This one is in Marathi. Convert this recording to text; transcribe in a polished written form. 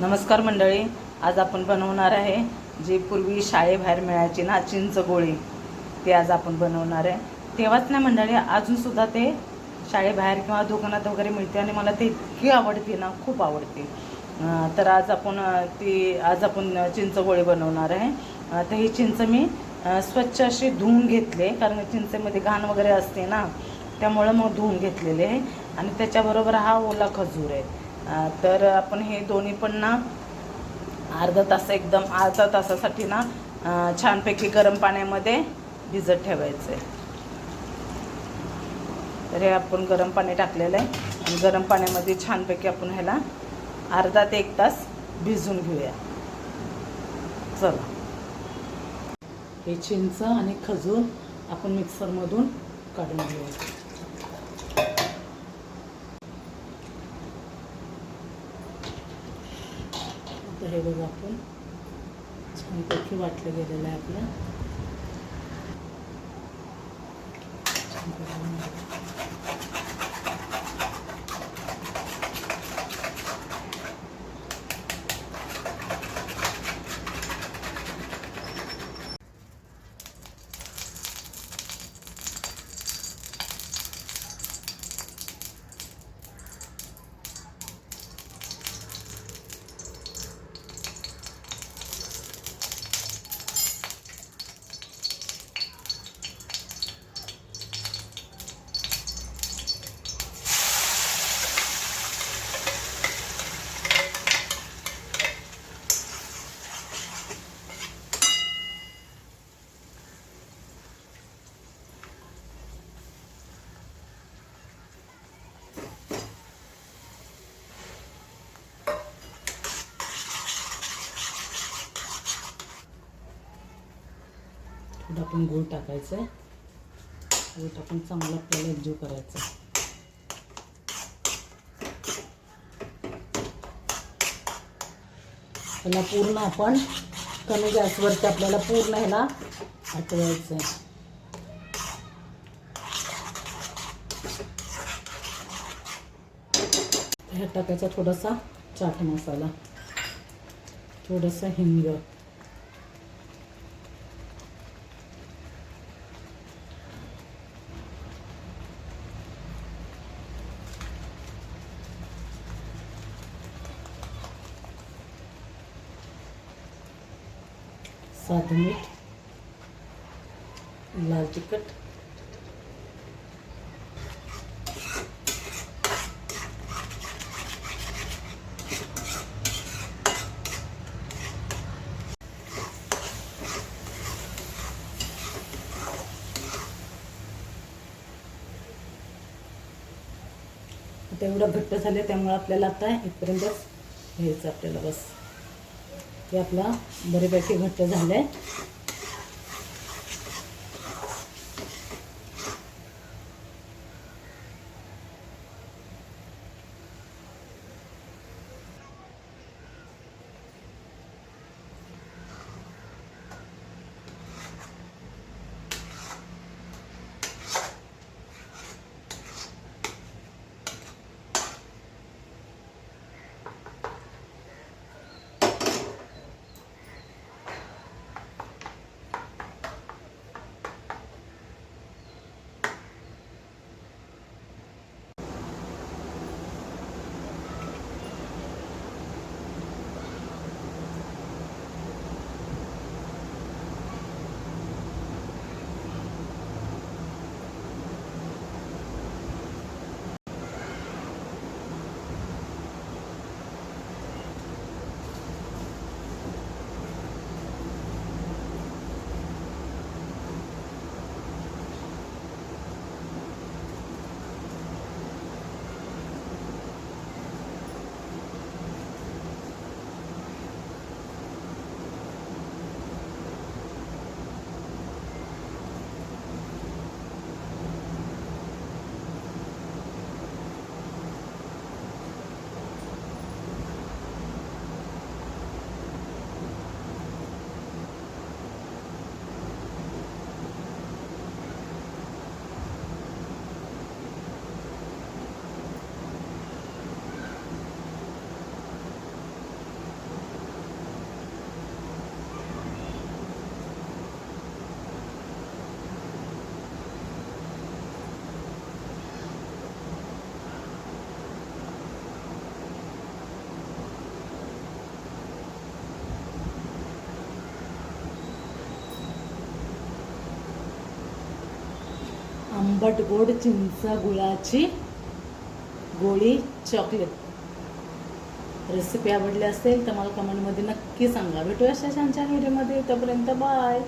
नमस्कार मंडळी. आज आपण बनवणार आहे जी पूर्वी शाळेबाहेर मिळायची ना चिंचगोळी, ते आज आपण बनवणार आहे. तेव्हाच ना मंडळी, अजूनसुद्धा ते शाळेबाहेर किंवा दुकानात वगैरे मिळते आणि मला ते इतकी आवडते ना, खूप आवडते. तर आज आपण चिंचगोळी बनवणार आहे. तर ही चिंच मी स्वच्छ अशी धुवून घेतले, कारण चिंचेमध्ये घाण वगैरे असते ना, त्यामुळं मग धुवून घेतलेले आहे. आणि त्याच्याबरोबर हा ओला खजूर आहे. तर आपण हे दोन्ही पण ना अर्धा तासासाठी ना छानपैकी गरम पाण्यामध्ये भिजत ठेवायचं आहे. तर हे आपण गरम पाणी टाकलेलं आहे आणि गरम पाण्यामध्ये छानपैकी आपण ह्याला अर्धा ते 1 तास भिजून घेऊया. चला, हे चिंच आणि खजूर आपण मिक्सरमधून काढून घेऊया. आता हे बघा, आपण छानपैकी वाटलं गेलेलं आहे आपलं. थोडं आपण गूळ टाकायचं आहे. गूळ टाकून चांगला आपल्याला एकजीव करायचा. त्याला पूर्ण आपण कमी गॅसवरती आपल्याला पूर्ण ह्याला आटवायचं आहे. ह्यात टाकायचा थोडासा चाट मसाला, थोडंसं हिंग, साधं मीठ, लाल तिखट, आता एवढं घट्ट झाले त्यामुळे आपल्याला आता इथपर्यंतच घ्यायचं आपल्याला बस. हे आपला बऱ्यापैकी घट्ट झालं आहे. आंबट गोड चिंच गुळाची गोळी चॉकलेट. रेसिपी आवडली असेल तर मला कमेंटमध्ये नक्की सांगा. भेटूया अशा छान छान व्हिडिओमध्ये. तोपर्यंत बाय.